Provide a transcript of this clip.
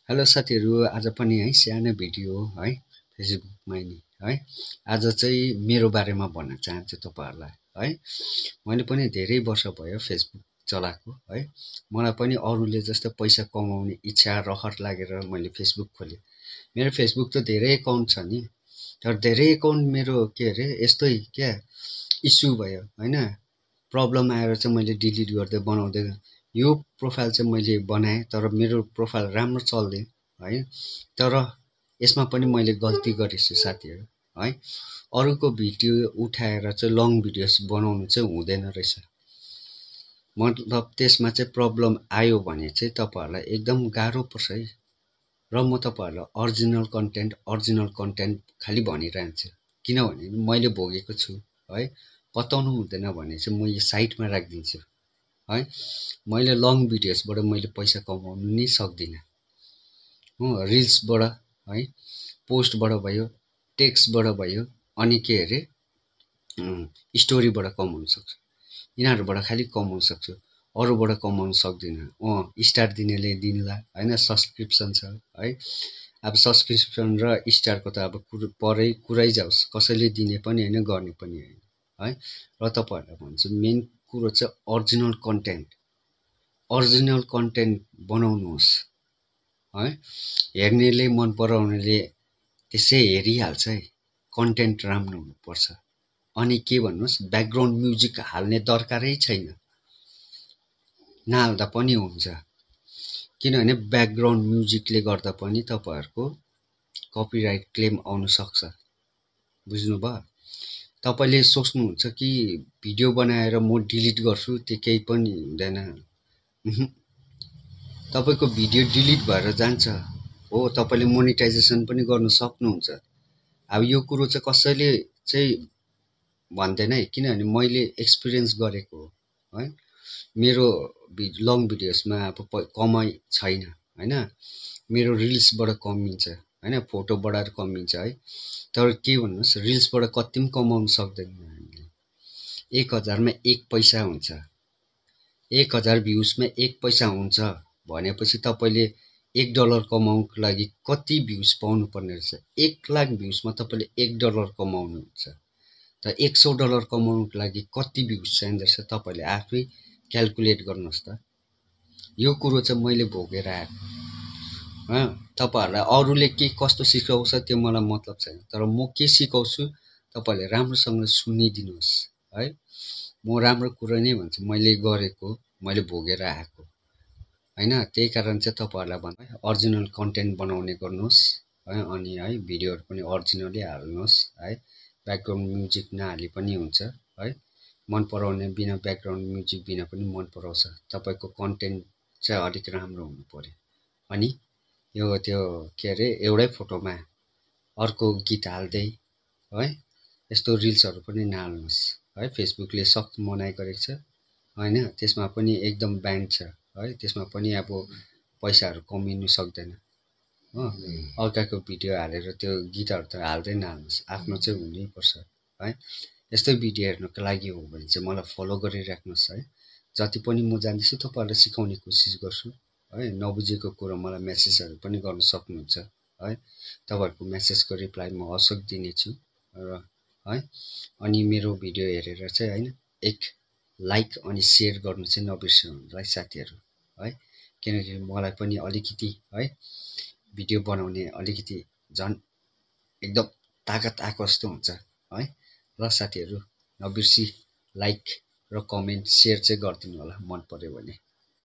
Hello साथीहरू, आज पनि है सानो भिडियो है फेसबुकमा नि है। आज चाहिँ मेरो बारेमा भन्न चाहन्छु तपाईहरुलाई है। मैले पनि धेरै वर्ष भयो फेसबुक चलाएको है। मलाई पनि अरूले जस्तो पैसा कमाउने इच्छा रहर लागेर मैले फेसबुक खोले। मेरो फेसबुक त धेरै एकाउन्ट छ नि, तर धेरै एकाउन्ट मेरो के अरे यस्तै क्या इस्यु भयो हैन। प्रब्लम आएर चाहिँ मैले डिलिट गर्दै बनाउँदै यो प्रोफाइल चाहिँ मैले बनाएँ, तर मेरो प्रोफाइल राम्रो चल्दै है। तर यसमा पनि मैले गल्ती गरेछु साथीहरू है। अरूको भिडियो उठाएर चाहिँ लङ भिडियोस बनाउनु चाहिँ हुँदैन रहेछ। मतलब त्यसमा चाहिँ प्रब्लम आयो भने चाहिँ तपाईहरुलाई एकदम गाह्रो पर्छ है। र म तपाईहरुलाई ओरिजिनल कन्टेन्ट खाली भनिरहन्छु, किनभने मैले भोगेको छु है। बताउनु हुँदैन भने चाहिँ म यो साइडमा राखिदिन्छु है। मैले लङ भिडियोसबाट मैले पैसा कमाउनु नि सक्दिनँ। रिल्सबाट है, पोस्टबाट भयो, टेक्स्टबाट भयो, अनि के अरे स्टोरीबाट कमाउन सक्छु। यिनीहरुबाट खाली कमाउन सक्छु, अरूबाट कमाउन सक्दिनँ। स्टार दिनेले दिनला हैन, सब्स्क्रिप्सन छ है। अब सब्स्क्रिप्सन र स्टारको त अब कुरै जाओस्, कसैले दिने पनि हैन, गर्ने पनि हैन है। र तपाईहरुलाई भन्छु, मेन कुरो चाहिँ ओरिजिनल कन्टेन्ट बनाउनुहोस् है। हेर्नेले मन पराउनेले त्यसै हेरिहाल्छ है। कन्टेन्ट राम्रो हुनुपर्छ। अनि के भन्नुस्, ब्याकग्राउन्ड म्युजिक हाल्ने दरकारै छैन, नहाल्दा पनि हुन्छ। किनभने ब्याकग्राउन्ड म्युजिकले गर्दा पनि तपाईहरुको कपिराइट क्लेम आउन सक्छ। बुझ्नुभयो? तपाईले सोच्नुहुन्छ कि भिडियो बनाएर म डिलिट गर्छु, त्यो केही पनि हुँदैन। तपाईको भिडियो डिलिट भएर जान्छ हो, तपाईले मोनेटाइजेसन पनि गर्न सक्नुहुन्छ। अब यो कुरो चाहिँ कसैले चाहिँ भन्दैन है, किनभने मैले एक्सपिरियन्स गरेको हो है। मेरो लङ भिडियोसमा अब कमाइ छैन हैन। मेरो रिल्सबाट कमिन्छ हैन, फोटो बढाएर कमिन्छ है। तर के भन्नुस्, रिल्सबाट कति पनि कमाउन सक्दैन हामीले। 1000 मा 1 पैसा हुन्छ। 1000 भ्युजमा 1 पैसा हुन्छ भनेपछि तपाईले $1 कमाउनको लागि कति भ्युज पाउनु पर्ने रहेछ। 1 लाख भ्युजमा तपाईले $1 कमाउनुहुन्छ। त $100 कमाउनको लागि कति भ्युज चाहिँदो रहेछ तपाईले आफै क्याल्कुलेट गर्नुस् त। यो कुरो चाहिँ मैले भोगेर आएको हो। तपाईहरुलाई अरूले के कस्तो सिकाउँछ त्यो मलाई मतलब छैन, तर म के सिकाउँछु तपाईले राम्रोसँग सुनिदिनुस् है। म राम्रो कुरा नै भन्छु, मैले गरेको, मैले भोगेर आएको हैन। त्यही कारण चाहिँ तपाईहरुलाई भन्नु है, ओरिजिनल कन्टेन्ट बनाउने गर्नुस् है। अनि है, भिडियोहरु पनि ओरिजिनलै हाल्नुस् है। ब्याकग्राउन्ड म्युजिक नहाली पनि हुन्छ है। मन पराउने बिना ब्याकग्राउन्ड म्युजिक बिना पनि मन पराउँछ। तपाईको कन्टेन्ट चाहिँ अलिक राम्रो हुनु पर्यो। अनि यो त्यो के अरे एउटै फोटोमा अर्को गीत हाल्दै है, यस्तो रिल्सहरु पनि नहाल्नुस् है। फेसबुकले सख्त मनाइ गरेको छ हैन। त्यसमा पनि एकदम ब्यान छ है। त्यसमा पनि अब पैसाहरु कमिनु सक्दैन हो। अर्काको भिडियो हालेर त्यो गीतहरु त हाल्दै नहाल्नुस्, आफ्नो चाहिँ हुनै पर्छ है। यस्तै भिडियो हेर्नको लागि हो भने चाहिँ मलाई फलो गरिराख्नुस् है। जति पनि म जान्दिछु तपाईहरुलाई सिकाउने कोसिस गर्छु है। नबुझेको कुरा मलाई मेसेजहरु पनि गर्न सक्नुहुन्छ है। तपाईहरुको मेसेजको रिप्लाई म अवश्य दिनेछु र है। अनि मेरो भिडियो हेरेर चाहिँ हैन, एक लाइक अनि शेयर गर्नु चाहिँ नबिर्सनु होला है साथीहरु है। किनकि मलाई पनि अलिकति है भिडियो बनाउने अलिकति झन् एकदम ताकत आएको जस्तो हुन्छ है। ल साथीहरु, नबिर्सी लाइक र कमेन्ट शेयर चाहिँ गरिदिनु होला मन पर्यो भने।